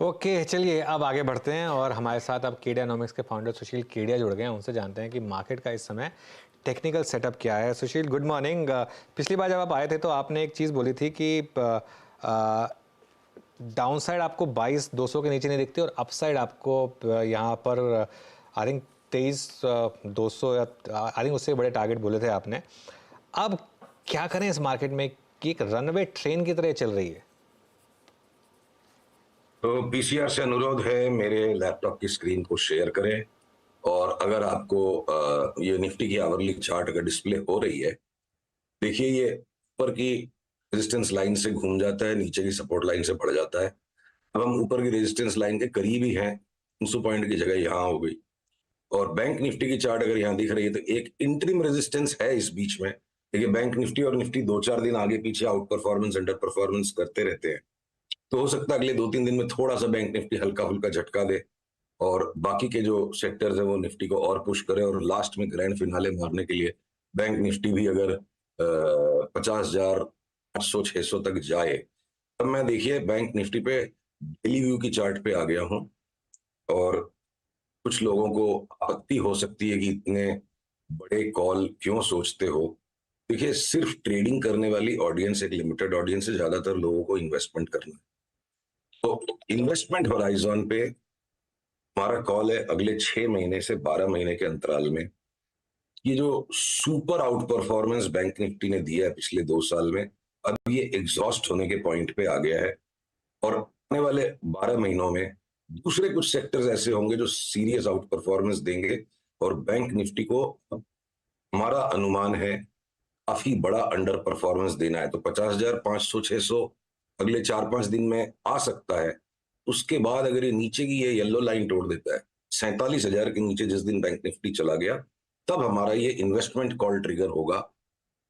Okay, चलिए अब आगे बढ़ते हैं और हमारे साथ अब केडियानॉमिक्स के फाउंडर सुशील केडिया जुड़ गए हैं। उनसे जानते हैं कि मार्केट का इस समय टेक्निकल सेटअप क्या है। सुशील, गुड मॉर्निंग। पिछली बार जब आप आए थे तो आपने एक चीज़ बोली थी कि डाउन साइड आपको 22,200 के नीचे नहीं दिखती और अप साइड आपको यहाँ पर आई थिंक 23,200 या आई थिंक उससे बड़े टारगेट बोले थे आपने। अब क्या करें इस मार्केट में कि एक रनवे ट्रेन की तरह चल रही है? तो पीसीआर से अनुरोध है, मेरे लैपटॉप की स्क्रीन को शेयर करें। और अगर आपको ये निफ्टी की आवरली चार्ट अगर डिस्प्ले हो रही है, देखिए ये ऊपर की रेजिस्टेंस लाइन से घूम जाता है, नीचे की सपोर्ट लाइन से बढ़ जाता है। अब हम ऊपर की रेजिस्टेंस लाइन के करीब ही हैं, 300 पॉइंट की जगह यहाँ हो गई। और बैंक निफ्टी की चार्ट अगर यहाँ दिख रही है तो एक इंटरिम रेजिस्टेंस है इस बीच में। देखिए बैंक निफ्टी और निफ्टी 2-4 दिन आगे पीछे आउट परफॉर्मेंस अंडर परफॉर्मेंस करते रहते हैं। तो हो सकता है अगले 2-3 दिन में थोड़ा सा बैंक निफ्टी हल्का फुल्का झटका दे और बाकी के जो सेक्टर्स है वो निफ्टी को और पुश करे और लास्ट में ग्रैंड फिनाले मारने के लिए बैंक निफ्टी भी अगर 50,800-600 तक जाए, तब मैं देखिए बैंक निफ्टी पे डेली व्यू की चार्ट पे आ गया हूं। और कुछ लोगों को आपत्ति हो सकती है कि इतने बड़े कॉल क्यों सोचते हो। देखिए सिर्फ ट्रेडिंग करने वाली ऑडियंस एक लिमिटेड ऑडियंस है, ज्यादातर लोगों को इन्वेस्टमेंट करना है। तो इन्वेस्टमेंट होराइजन पे हमारा कॉल है अगले 6 महीने से 12 महीने के अंतराल में। ये जो super out performance bank Nifty ने दिया है पिछले 2 साल में, अब ये एग्जॉस्ट होने के पॉइंट पे आ गया है। और आने वाले 12 महीनों में दूसरे कुछ सेक्टर्स ऐसे होंगे जो सीरियस आउट परफॉर्मेंस देंगे और बैंक निफ्टी को हमारा अनुमान है काफी बड़ा अंडर परफॉर्मेंस देना है। तो 50,500-600 अगले 4-5 दिन में आ सकता है। उसके बाद अगर ये नीचे की ये येलो लाइन तोड़ देता है 47,000 के नीचे, जिस दिन बैंक निफ्टी चला गया, तब हमारा ये इन्वेस्टमेंट कॉल ट्रिगर होगा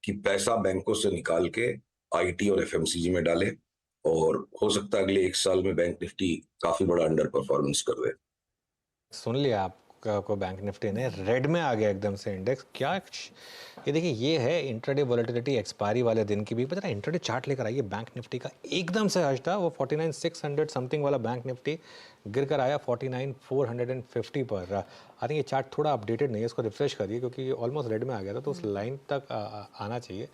कि पैसा बैंकों से निकाल के आईटी और एफएमसीजी में डाले। और हो सकता है अगले 1 साल में बैंक निफ्टी काफी बड़ा अंडर परफॉर्मेंस कर दे। सुन लिया आपका को बैंक निफ्टी ने रेड में आ गया एकदम से इंडेक्स। क्या ये देखिए, ये है इंट्राडे वोलेटिलिटी एक्सपायरी वाले दिन की भी। पता है इंट्राडे चार्ट लेकर आइए बैंक निफ्टी का, एकदम से हज था वो 49,600 समथिंग वाला बैंक निफ्टी गिर कर आया 49,450 पर। आई थिंक ये चार्ट थोड़ा अपडेटेड नहीं है, इसको रिफ्रेश करिए क्योंकि ऑलमोस्ट रेड में आ गया था, तो उस लाइन तक आना चाहिए।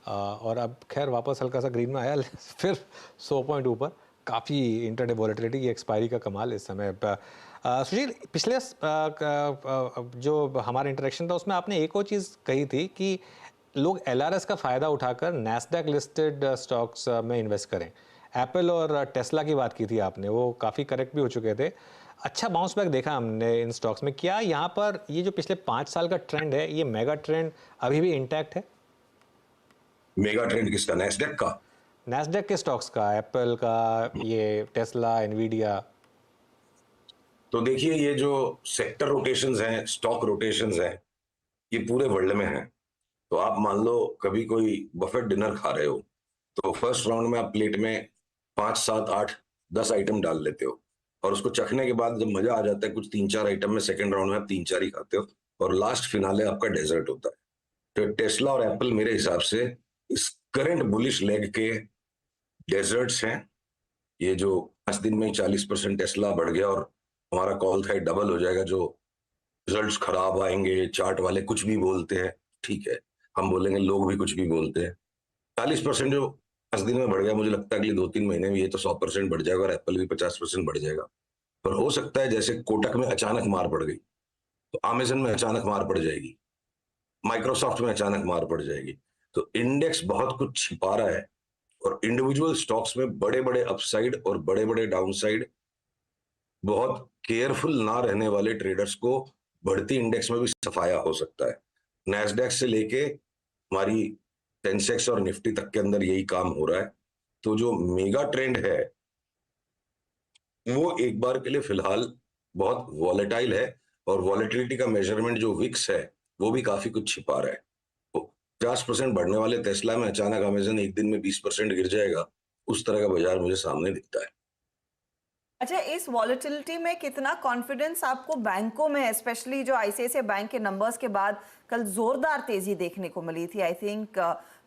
और अब खैर वापस हल्का सा ग्रीन में आया फिर 100 पॉइंट ऊपर। काफ़ी इंटरडे वॉलेटिलिटी की एक्सपायरी का कमाल इस समय। सुशील, पिछले जो हमारा इंटरेक्शन था उसमें आपने एक और चीज़ कही थी कि लोग एलआरएस का फ़ायदा उठाकर नैस्डैक लिस्टेड स्टॉक्स में इन्वेस्ट करें। एप्पल और टेस्ला की बात की थी आपने, वो काफ़ी करेक्ट भी हो चुके थे। अच्छा बाउंस बैक देखा हमने इन स्टॉक्स में। क्या यहाँ पर ये जो पिछले 5 साल का ट्रेंड है, ये मेगा ट्रेंड अभी भी इंटैक्ट है? मेगा ट्रेंड किसका? नैस्डैक का? नैस्डैक के स्टॉक्स का, एप्पल का, ये टेस्ला, एनवीडिया। तो देखिए ये जो सेक्टर रोटेशंस हैं, स्टॉक रोटेशंस हैं, ये पूरे वर्ल्ड में हैं। तो आप मान लो कभी कोई बफेट डिनर खा रहे हो, तो फर्स्ट राउंड में आप प्लेट में 5, 7, 8, 10 आइटम डाल लेते हो और उसको चखने के बाद जब मजा आ जाता है कुछ 3-4 आइटम में, सेकंड राउंड में आप 3-4 ही खाते हो और लास्ट फिनाले आपका डेजर्ट होता है। तो टेस्ला और एप्पल मेरे हिसाब से इस करंट बुलिश लेग के डेजर्ट्स हैं। ये जो 5 दिन में 40% टेस्ला बढ़ गया और हमारा कॉल था डबल हो जाएगा, जो रिजल्ट्स खराब आएंगे, चार्ट वाले कुछ भी बोलते हैं, ठीक है, हम बोलेंगे लोग भी कुछ भी बोलते हैं। 40% जो 5 दिन में बढ़ गया, मुझे लगता है अगले 2-3 महीने में ये तो 100% बढ़ जाएगा और एप्पल भी 50% बढ़ जाएगा। पर हो सकता है जैसे कोटक में अचानक मार पड़ गई, तो अमेजन में अचानक मार पड़ जाएगी, माइक्रोसॉफ्ट में अचानक मार पड़ जाएगी। तो इंडेक्स बहुत कुछ छिपा रहा है और इंडिविजुअल स्टॉक्स में बड़े बड़े अपसाइड और बड़े बड़े डाउनसाइड, बहुत केयरफुल ना रहने वाले ट्रेडर्स को बढ़ती इंडेक्स में भी सफाया हो सकता है। नैस्डैक से लेके हमारी सेंसेक्स और निफ्टी तक के अंदर यही काम हो रहा है। तो जो मेगा ट्रेंड है वो एक बार के लिए फिलहाल बहुत वॉलेटाइल है और वॉलेटिलिटी का मेजरमेंट जो विक्स है वो भी काफी कुछ छिपा रहा है। तो 50% बढ़ने वाले टेस्ला में अचानक अमेजन एक दिन में 20% गिर जाएगा, उस तरह का बाजार मुझे सामने दिखता है। अच्छा, इस वॉलेटिलिटी में कितना कॉन्फिडेंस आपको बैंकों में, स्पेशली जो आईसीआईसीआई बैंक के नंबर्स के बाद कल जोरदार तेजी देखने को मिली थी। आई थिंक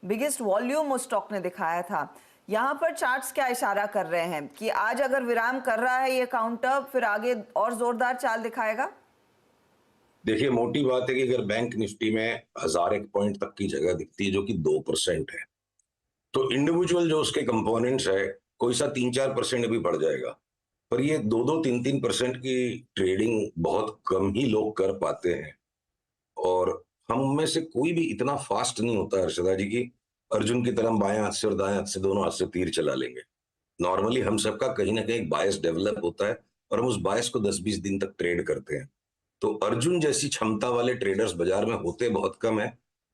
बिगेस्ट वॉल्यूम उस स्टॉक ने दिखाया था। यहाँ पर चार्ट्स क्या इशारा कर रहे हैं कि आज अगर विराम कर रहा है ये काउंटर, फिर आगे और जोरदार चाल दिखाएगा? देखिए, मोटी बात है कि अगर बैंक निफ्टी में 1001 पॉइंट तक की जगह दिखती है जो कि 2% है, तो इंडिविजुअल जो उसके कंपोनेंट्स है, कोई सा 3-4% भी बढ़ जाएगा। पर ये 2-2, 3-3% की ट्रेडिंग बहुत कम ही लोग कर पाते हैं। और हम में से कोई भी इतना फास्ट नहीं होता हर्षदा जी, कि अर्जुन की तरह हम बाएं हाथ से और दाएं हाथ से दोनों हाथ से तीर चला लेंगे। नॉर्मली हम सबका कहीं ना कहीं बायस डेवलप होता है और हम उस बायस को 10-20 दिन तक ट्रेड करते हैं। तो अर्जुन जैसी क्षमता वाले ट्रेडर्स बाजार में होते बहुत कम है,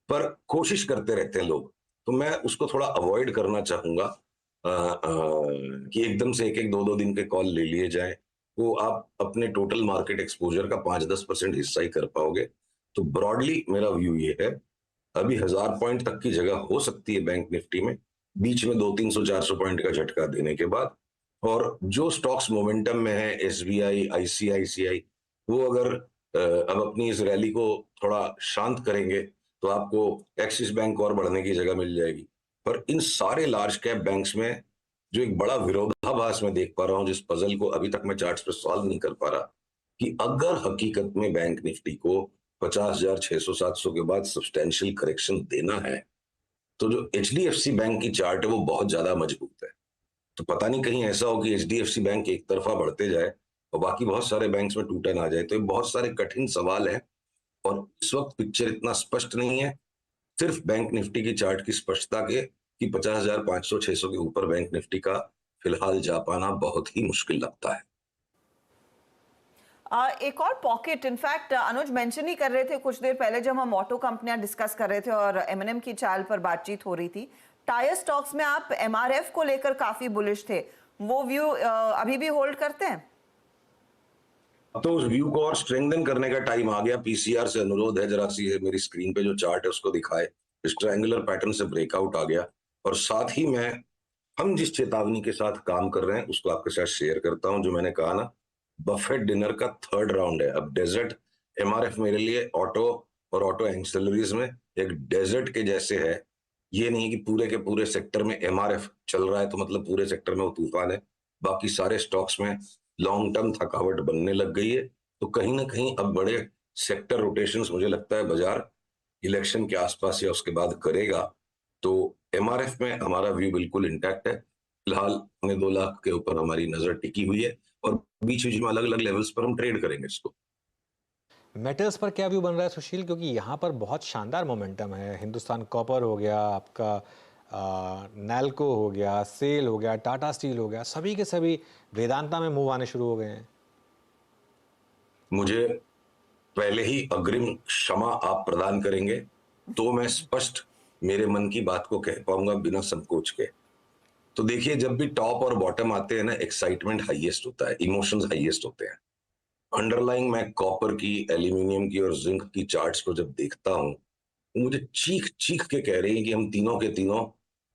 पर कोशिश करते रहते हैं लोग। तो मैं उसको थोड़ा अवॉइड करना चाहूंगा कि एकदम से एक एक 2-2 दिन के कॉल ले लिए जाए। वो आप अपने टोटल मार्केट एक्सपोजर का 5-10% हिस्सा ही कर पाओगे। तो ब्रॉडली मेरा व्यू ये है, अभी 1000 पॉइंट तक की जगह हो सकती है बैंक निफ्टी में, बीच में 200-300-400 पॉइंट का झटका देने के बाद। और जो स्टॉक्स मोमेंटम में है, एसबीआई, आईसीआईसीआई, वो अगर अब अपनी इस रैली को थोड़ा शांत करेंगे तो आपको एक्सिस बैंक और बढ़ने की जगह मिल जाएगी। पर इन सारे लार्ज कैप बैंक्स में जो एक बड़ा विरोधाभास मैं देख पा रहा हूं, जिस पजल को अभी तक मैं चार्ट्स पे सॉल्व नहीं कर पा रहा, कि अगर हकीकत में बैंक निफ्टी को 50,600-700 के बाद सब्सटेंशियल करेक्शन देना है, तो जो एचडीएफसी बैंक की चार्ट है वो बहुत ज्यादा मजबूत है। तो पता नहीं कहीं ऐसा हो कि एचडीएफसी बैंक एक तरफा बढ़ते जाए और बाकी बहुत सारे बैंक्स में टूटन आ जाए। तो ये बहुत सारे कठिन सवाल हैं और इस वक्त पिक्चर इतना स्पष्ट नहीं है। सिर्फ बैंक निफ्टी की चार्ट की स्पष्टता के कि 50,500-600 के ऊपर बैंक निफ्टी का फिलहाल जा पाना बहुत ही मुश्किल लगता है। एक और पॉकेट, इनफैक्ट अनुज मेंशन ही कर रहे थे कुछ देर पहले जब हम ऑटो कंपनियां डिस्कस कर रहे थे और एमएनएम की चाल पर बातचीत हो रही थी। टायर स्टॉक्स में आप एमआरएफ को लेकर काफी बुलिश थे, वो व्यू अभी भी होल्ड करते हैं? अब तो उस व्यू को और स्ट्रेंथन करने का टाइम आ गया। पीसीआर से अनुरोध है, जरा सी मेरी स्क्रीन पे जो चार्ट है उसको दिखाए। इस ट्रायंगुलर पैटर्न से ब्रेकआउट आ गया और साथ ही मैं हम जिस चेतावनी के साथ काम कर रहे हैं उसको आपके साथ शेयर करता हूं। जो मैंने कहा ना, बफेट डिनर का 3rd राउंड है। अब डेजर्ट एमआरएफ मेरे लिए ऑटो और ऑटो एक्सेलरीज में एक डेजर्ट के जैसे है। ये नहीं कि पूरे के पूरे सेक्टर में एमआरएफ चल रहा है तो मतलब पूरे सेक्टर में वो तूफान है। बाकी सारे स्टॉक्स में लॉन्ग टर्म थकावट बनने लग गई है। तो कहीं ना कहीं अब बड़े सेक्टर रोटेशंस मुझे लगता है बाजार इलेक्शन के आसपास या उसके बाद करेगा। तो एमआरएफ में हमारा व्यू बिल्कुल इंटैक्ट है। फिलहाल 2 लाख के ऊपर हमारी नजर टिकी हुई है और बीच बीच में अलग अलग लेवल्स पर हम ट्रेड करेंगे इसको। मेटल्स पर क्या व्यू बन रहा है सुशील, क्योंकि यहाँ पर बहुत शानदार मोमेंटम है। हिंदुस्तान कॉपर हो गया आपका, नैल्को हो गया, सेल हो गया, टाटा स्टील हो गया, सभी के सभी वेदांता में मूव आने शुरू हो गए हैं। मुझे पहले ही अग्रिम क्षमा आप प्रदान करेंगे तो मैं स्पष्ट मेरे मन की बात को कह पाऊंगा बिना संकोच के। तो देखिए, जब भी टॉप और बॉटम आते हैं ना, एक्साइटमेंट हाईएस्ट होता है, इमोशंस हाईएस्ट होते हैं। अंडरलाइंग मैं कॉपर की, एल्यूमिनियम की और जिंक की चार्ट्स को जब देखता हूं, वो मुझे चीख चीख के कह रही है कि हम तीनों के तीनों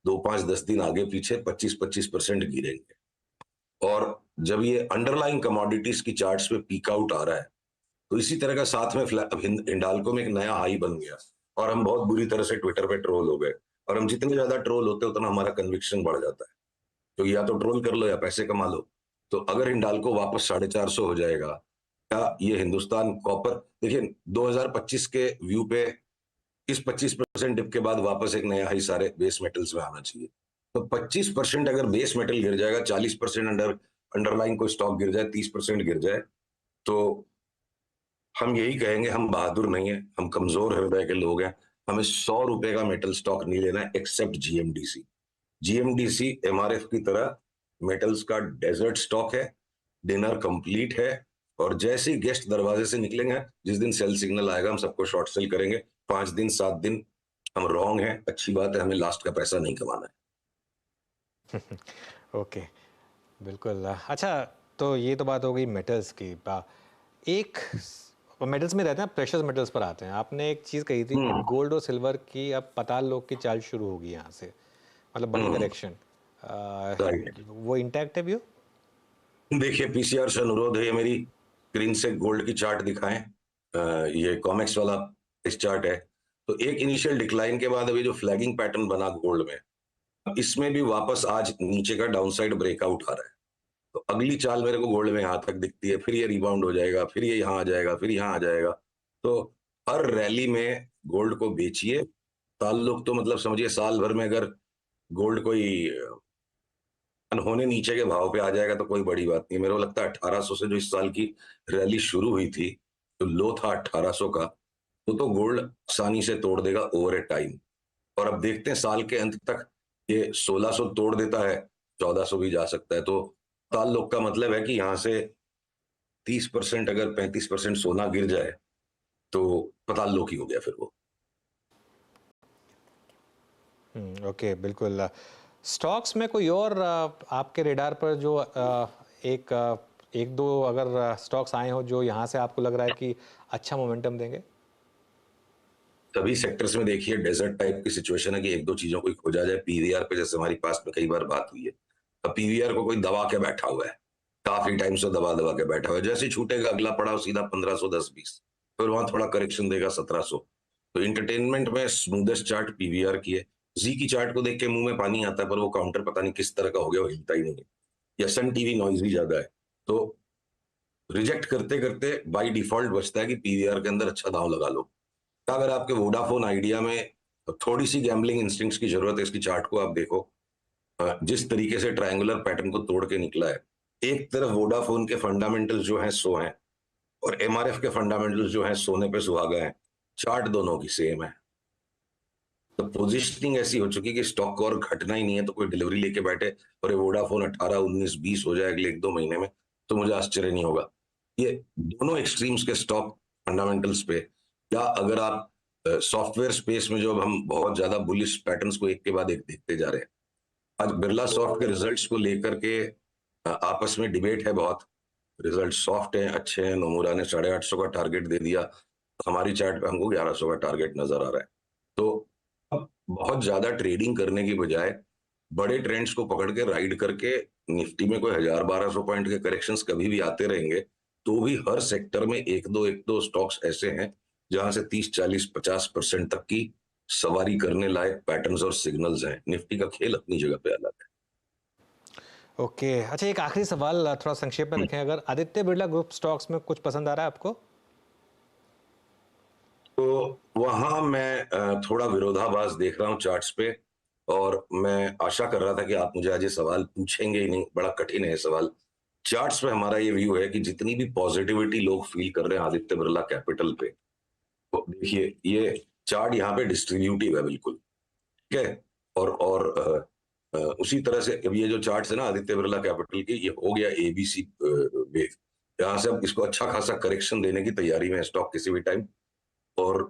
2-5-10 दिन आगे पीछे 25-25% गिरेंगे। और जब ये अंडरलाइंग कमोडिटीज की चार्ट्स पे पीक आउट आ रहा है, तो इसी तरह का साथ में हिंडाल्को में एक नया हाई बन गया और हम बहुत बुरी तरह से ट्विटर पे ट्रोल हो गए। और हम जितने ज्यादा ट्रोल होते हैं उतना हमारा कन्विक्शन बढ़ जाता है। तो या तो ट्रोल कर लो या पैसे कमा लो। तो अगर हिंडाल्को वापस 450 हो जाएगा, या ये हिंदुस्तान कॉपर, देखिए 2025 के व्यू पे इस 25% डिप के बाद वापस एक नया हाई सारे बेस मेटल्स में आना चाहिए। तो 25% अगर बेस मेटल गिर जाएगा, 40% अंडरलाइन कोई स्टॉक गिर जाए, 30% गिर जाए, तो हम यही कहेंगे हम बहादुर नहीं है, हम कमजोर हृदय के लोग हैं। हमें 100 रुपए का मेटल स्टॉक नहीं लेना है एक्सेप्ट जीएमडीसी। जीएमडीसी एमआरएफ की तरह मेटल्स का डेजर्ट स्टॉक है। डिनर कंप्लीट है और जैसे ही गेस्ट दरवाजे से निकलेंगे, जिस दिन सेल सिग्नल आएगा हम सबको शॉर्ट सेल करेंगे। 5 दिन 7 दिन हम रॉन्ग हैं, अच्छी बात है, हमें लास्ट का पैसा नहीं कमाना है। ओके, बिल्कुल। अच्छा, तो ये तो बात हो गई मेटल्स की। एक मेटल्स में रहते हैं, प्रेशियस मेटल्स पर आते हैं। आपने एक चीज़ कही थी कि गोल्ड और सिल्वर की अब पाताल लोक की चाल शुरू होगी यहाँ से, मतलब बड़ी करेक्शन। वो इंटैक्ट है व्यू? देखिए, पीसीआर से अनुरोध है, ये मेरी स्क्रीन से गोल्ड की चार्ट दिखाएं। ये कॉमेक्स वाला इस चार्ट है। तो एक इनिशियल डिक्लाइन के बाद अभी जो फ्लैगिंग पैटर्न बना गोल्ड में, इसमें भी वापस आज नीचे का डाउनसाइड ब्रेकआउट आ रहा है। तो अगली चाल मेरे को गोल्ड में यहाँ तक दिखती है, फिर ये रिबाउंड हो जाएगा, फिर ये यहाँ आ जाएगा, फिर यहाँ आ जाएगा। तो हर रैली में गोल्ड को बेचिए। ताल्लुक तो मतलब समझिए साल भर में अगर गोल्ड कोई अनहोने नीचे के भाव पे आ जाएगा तो कोई बड़ी बात नहीं है। मेरे को लगता है 1800 से जो इस साल की रैली शुरू हुई थी, जो लो था 1800 का, वो तो गोल्ड आसानी से तोड़ देगा ओवर ए टाइम। और अब देखते हैं साल के अंत तक ये 1600 तोड़ देता है, 1400 भी जा सकता है। तो ताल्लुक का मतलब है कि यहाँ से 30% अगर 35% सोना गिर जाए तो पताल्लुक ही हो गया फिर वो। ओके, बिल्कुल। स्टॉक्स में कोई और आपके रेडार पर जो एक दो अगर स्टॉक्स आए हो जो यहाँ से आपको लग रहा है कि अच्छा मोमेंटम देंगे? सभी सेक्टर्स में देखिए डेजर्ट टाइप की सिचुएशन है कि एक दो चीजों को खोजा जाए। पीवीआर पे जैसे हमारी पास में कई बार बात हुई है, अब पीवीआर को कोई दबा के बैठा हुआ है, काफी टाइम से दबा दबा के बैठा हुआ है। जैसे ही छूटेगा अगला पड़ाव सीधा 1510-20, फिर वहां थोड़ा करेक्शन देगा 1700। तो इंटरटेनमेंट में स्मूदेस्ट चार्ट पीवीआर की है। जी की चार्ट को देख के मुंह में पानी आता है, पर वो काउंटर पता नहीं किस तरह का हो गया, वो हिलता ही नहीं है, या सन टीवी नॉइज भी ज्यादा है। तो रिजेक्ट करते करते बाई डिफॉल्ट बचता है कि पीवीआर के अंदर अच्छा दांव लगा लो। अगर आपके वोडाफोन आइडिया में थोड़ी सी गैम्बलिंग इंस्टिंक्ट्स की जरूरत है, इसकी चार्ट को आप देखो, जिस तरीके से ट्रायंगुलर पैटर्न को तोड़ के निकला है। एक तरफ वोडाफोन के फंडामेंटल्स जो हैं सो हैं, और एमआरएफ के फंडामेंटल्स जो हैं सोने पे सुहागा हैं। चार्ट दोनों की सेम है। तो पोजीशनिंग ऐसी हो चुकी कि स्टॉक को और घटना ही नहीं है, तो कोई डिलीवरी लेके बैठे और ये वोडाफोन 18, 19, 20 हो जाए अगले 1-2 महीने में, तो मुझे आश्चर्य नहीं होगा। ये दोनों एक्सट्रीम्स के स्टॉक फंडामेंटल्स पे, या अगर आप सॉफ्टवेयर स्पेस में जो अब हम बहुत ज्यादा बुलिश पैटर्न्स को एक के बाद एक देखते जा रहे हैं। आज बिरला सॉफ्ट के रिजल्ट्स को लेकर के आपस में डिबेट है बहुत। रिजल्ट सॉफ्ट हैं, अच्छे हैं। नोमुरा ने 850 का टारगेट दे दिया, हमारी चार्ट पे हमको 1100 का टारगेट नजर आ रहा है। तो अब बहुत ज्यादा ट्रेडिंग करने की बजाय बड़े ट्रेंड्स को पकड़ के राइड करके, निफ्टी में कोई 1000-1200 पॉइंट के करेक्शंस कभी भी आते रहेंगे, तो भी हर सेक्टर में एक दो स्टॉक्स ऐसे हैं जहां से 30-40-50% तक की सवारी करने लायक पैटर्न्स और सिग्नल्स हैं। निफ्टी का खेल अपनी जगह पे अलग है। ओके, अच्छा, एक आखिरी सवाल थोड़ा संक्षेप में रखें। अगर आदित्य बिरला ग्रुप स्टॉक्स में कुछ पसंद आ रहा है आपको? तो वहां मैं थोड़ा विरोधाभास देख रहा हूं चार्ट्स पे, और मैं आशा कर रहा था कि आप मुझे आज ये सवाल पूछेंगे ही नहीं, बड़ा कठिन है ये सवाल। चार्ट्स पे हमारा ये व्यू है कि जितनी भी पॉजिटिविटी लोग फील कर रहे हैं आदित्य बिरला कैपिटल पे, तो देखिए ये चार्ट यहाँ पे डिस्ट्रीब्यूटिव है बिल्कुल, ठीक है। और उसी तरह से अब ये जो चार्ट्स है ना आदित्य बिरला कैपिटल की, ये हो गया एबीसी वेव। यहाँ से अब इसको अच्छा खासा करेक्शन देने की तैयारी में है स्टॉक किसी भी टाइम, और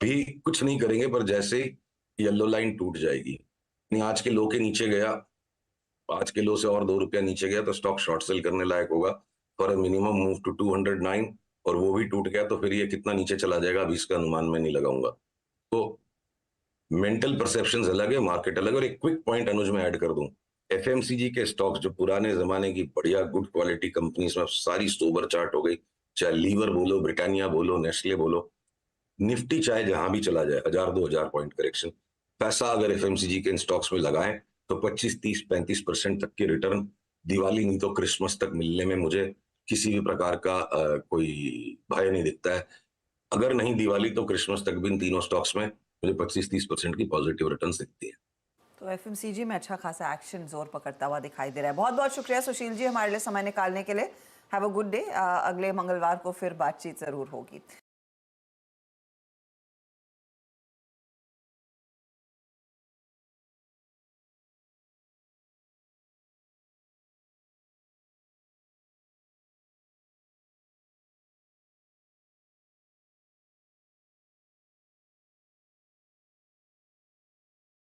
भी कुछ नहीं करेंगे, पर जैसे ही येलो लाइन टूट जाएगी, नहीं आज के लो के नीचे गया, आज के लो से और 2 रुपया नीचे गया, तो स्टॉक शॉर्ट सेल करने लायक होगा फॉर मिनिमम मूव टू 209। और वो भी टूट गया तो फिर ये कितना नीचे चला जाएगा अभी इसका अनुमान मैं नहीं लगाऊंगा। तो मेंटल परसेप्शंस अलग है, मार्केट अलग है। और एक क्विक पॉइंट अनुज में ऐड कर दूं, एफएमसीजी के स्टॉक्स जो पुराने जमाने की बढ़िया गुड क्वालिटी कंपनीज में सारी सोबर चार्ट हो गई, चाहे लीवर बोलो, ब्रिटानिया बोलो, नेस्ले बोलो, निफ्टी चाहे जहां भी चला जाए 1000-2000 पॉइंट करेक्शन, पैसा अगर एफएमसीजी के इन स्टॉक्स में लगाएं तो 25-30-35% तक की रिटर्न दिवाली नहीं तो क्रिसमस तक मिलने में मुझे किसी भी प्रकार का कोई भय नहीं दिखता है। अगर नहीं दिवाली तो क्रिसमस तक भी इन तीनों स्टॉक्स में मुझे 25-30% की पॉजिटिव रिटर्न दिखती है। तो एफएमसीजी में अच्छा खासा एक्शन जोर पकड़ता हुआ दिखाई दे रहा है। बहुत बहुत शुक्रिया सुशील जी हमारे लिए समय निकालने के लिए। Have a good day. अगले मंगलवार को फिर बातचीत जरूर होगी।